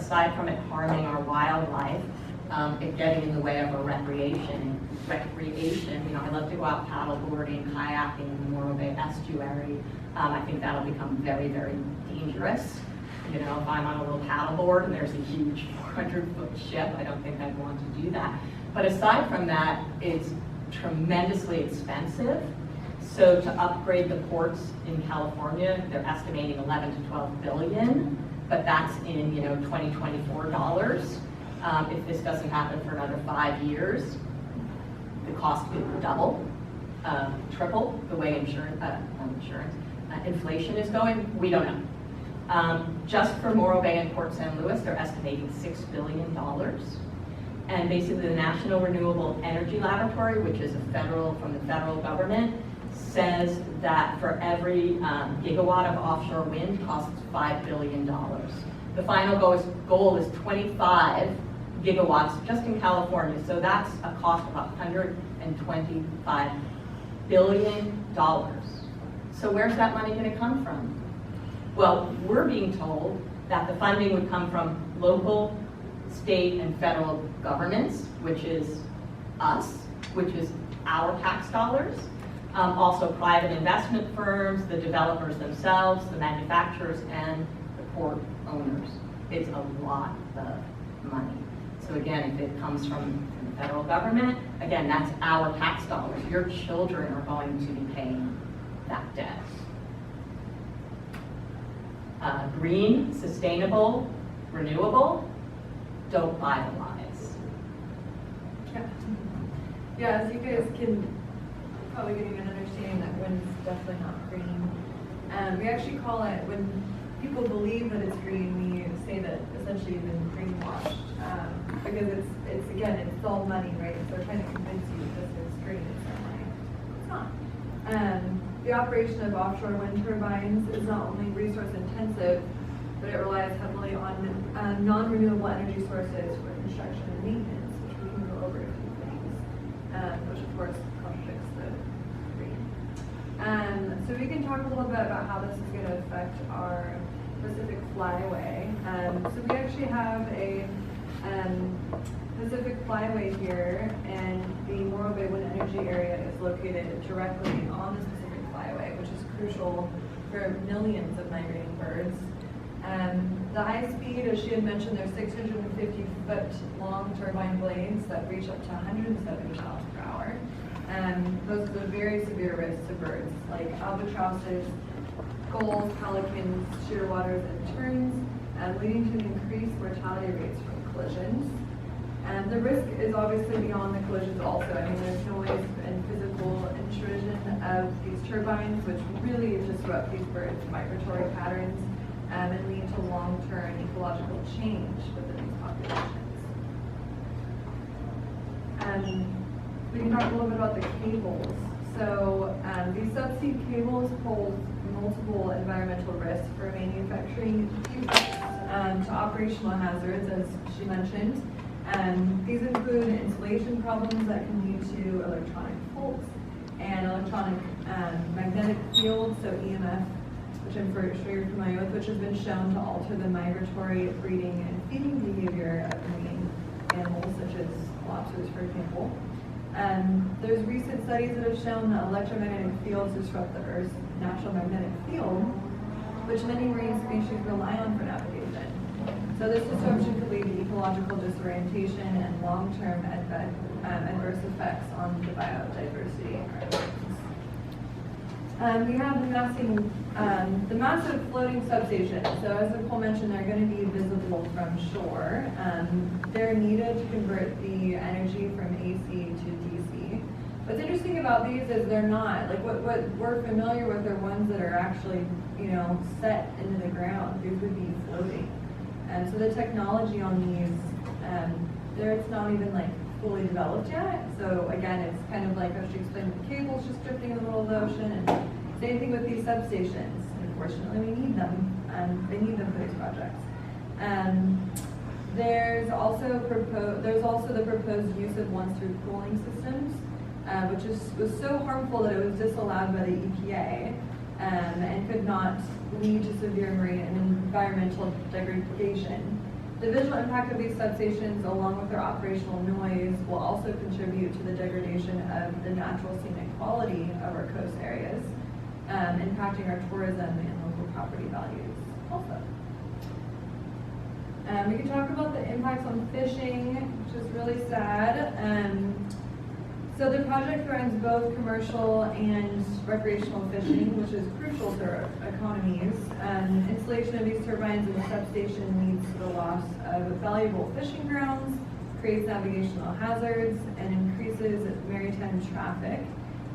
aside from it harming our wildlife, it getting in the way of our recreation. You know, I love to go out paddleboarding, kayaking in the Morro Bay estuary. I think that'll become very, very dangerous. You know, if I'm on a little paddleboard and there's a huge 400-foot ship, I don't think I'd want to do that. But aside from that, it's tremendously expensive. So to upgrade the ports in California, they're estimating 11 to 12 billion, but that's in, you know, 2024 dollars. If this doesn't happen for another 5 years, the cost could double, triple the way inflation is going. We don't know. Just for Morro Bay and Port San Luis, they're estimating $6 billion. And basically the National Renewable Energy Laboratory, which is from the federal government, says that for every gigawatt of offshore wind costs $5 billion. The final goal is 25 gigawatts just in California. So that's a cost of $125 billion. So where's that money going to come from? Well, we're being told that the funding would come from local, state, and federal governments, which is us, which is our tax dollars. Also private investment firms, the developers themselves, the manufacturers, and the port owners. It's a lot of money. So again, if it comes from the federal government, again, that's our tax dollars. Your children are going to be paying that debt. Green, sustainable, renewable, don't buy the lies. Yeah, as you guys can probably getting an understanding that wind's definitely not green. We actually call it, when people believe that it's green, we say that essentially you've been greenwashed. Because it's again, it's all money, right? So they're trying to convince you that this is green in some way. It's not. The operation of offshore wind turbines is not only resource intensive, but it relies heavily on non-renewable energy sources for construction and maintenance, which we can go over a few things, which of course contradicts the green. So we can talk a little bit about how this is going to affect our Pacific Flyway. So we actually have a Pacific Flyway here, and the Morro Bay Wind Energy Area is located directly on this Pacific Flyway, which is crucial for millions of migrating birds. The high speed, as she had mentioned, there's 650-foot long turbine blades that reach up to 170 miles per hour. Those are very severe risks to birds like albatrosses, gulls, pelicans, shearwaters, and terns, leading to increased mortality rates from collisions. And the risk is obviously beyond the collisions also. I mean, there's noise and physical intrusion of these turbines, which really disrupt these birds' migratory patterns and lead to long-term ecological change within these populations. We can talk a little bit about the cables. So these subsea cables pose multiple environmental risks for manufacturing to operational hazards, as she mentioned. These include insulation problems that can lead to electronic faults and electronic magnetic fields, so EMF, which I'm sure you're familiar with, which has been shown to alter the migratory, breeding, and feeding behavior of marine animals, such as lobsters, for example. There's recent studies that have shown that electromagnetic fields disrupt the Earth's natural magnetic field, which many marine species rely on for navigation. So this disruption could lead to ecological disorientation and long-term adverse effects on the biodiversity in our oceans. We have the massive floating substations. So as Nicole mentioned, they're going to be visible from shore. They're needed to convert the energy from AC to DC. What's interesting about these is they're not, like what we're familiar with are ones that are actually, set into the ground. These would be floating. And so the technology on these, it's not even like fully developed yet. So again, it's kind of like how she explained with the cables just drifting in the middle of the ocean, and same thing with these substations. Unfortunately, we need them. They need them for these projects. There's also the proposed use of once-through cooling systems, which was so harmful that it was disallowed by the EPA and could not lead to severe marine and environmental degradation. The visual impact of these substations, along with their operational noise, will also contribute to the degradation of the natural scenic quality of our coast areas, impacting our tourism and local property values also. We can talk about the impacts on fishing, which is really sad. So the project threatens both commercial and recreational fishing, which is crucial to our economies. Installation of these turbines in the substation leads to the loss of valuable fishing grounds, creates navigational hazards, and increases maritime traffic,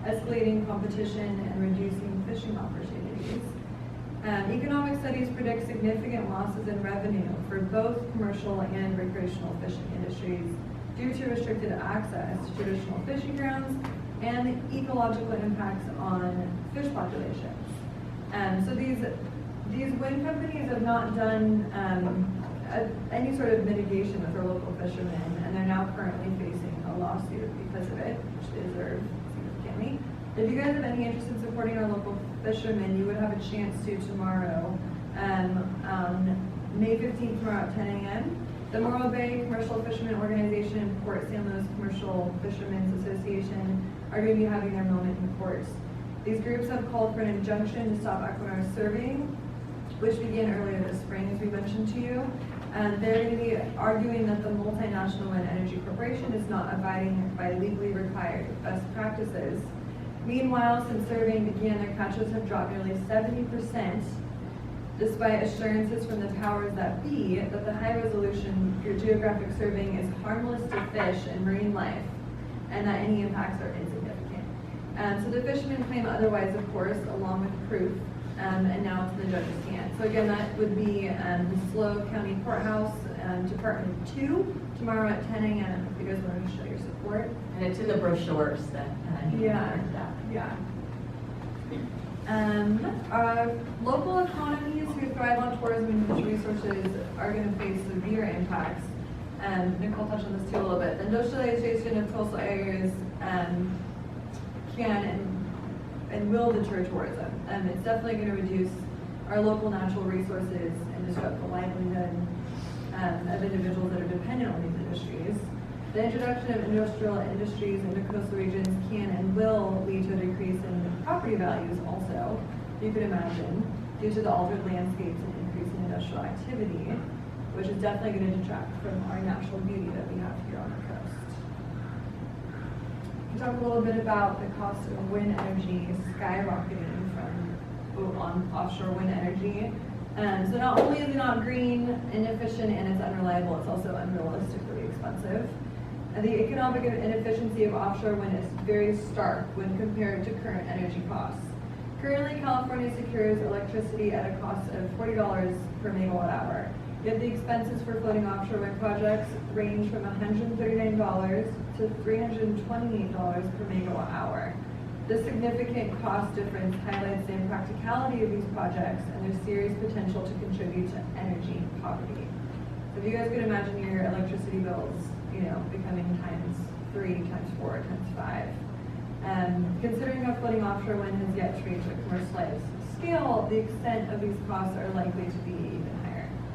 escalating competition and reducing fishing opportunities. Economic studies predict significant losses in revenue for both commercial and recreational fishing industries due to restricted access to traditional fishing grounds and the ecological impacts on fish populations. So these wind companies have not done any sort of mitigation with their local fishermen, and they're now currently facing a lawsuit because of it, which they deserve significantly. If you guys have any interest in supporting our local fishermen, you would have a chance to tomorrow, on May 15th, tomorrow at 10 a.m. The Morro Bay Commercial Fishermen Organization and Port San Luis Commercial Fishermen's Association are going to be having their moment in court. These groups have called for an injunction to stop Equinor surveying, which began earlier this spring, as we mentioned to you. And they're going to be arguing that the multinational wind energy corporation is not abiding by legally required best practices. Meanwhile, since surveying began, their catches have dropped nearly 70%, despite assurances from the powers that be that the high-resolution geographic surveying is harmless to fish and marine life, and that any impacts are insignificant. So the fishermen claim otherwise, of course, along with proof, and now it's in the judge's hands. So again, that would be the SLO County Courthouse, Department 2, tomorrow at 10 a.m. if you guys want to show your support. And it's in the brochures that Yeah. Local economies who thrive on tourism and natural resources are going to face severe impacts. Nicole touched on this too a little bit. The industrialization of coastal areas can and will deter tourism. It's definitely going to reduce our local natural resources and disrupt the livelihood of individuals that are dependent on these industries. The introduction of industrial industries into coastal regions can and will lead to a decrease in property values also, you could imagine, due to the altered landscapes and increase in industrial activity, which is definitely going to detract from our natural beauty that we have here on our coast. We talk a little bit about the cost of wind energy skyrocketing on offshore wind energy. So not only is it not green, inefficient, and it's unreliable, it's also unrealistically expensive. The economic inefficiency of offshore wind is very stark when compared to current energy costs. Currently, California secures electricity at a cost of $40 per megawatt hour. Yet the expenses for floating offshore wind projects range from $139 to $328 per megawatt hour. This significant cost difference highlights the impracticality of these projects and their serious potential to contribute to energy poverty. So if you guys could imagine your electricity bills, becoming times 3, times 4, times 5. Considering how floating offshore wind has yet to reach a commercialized scale, the extent of these costs are likely to be even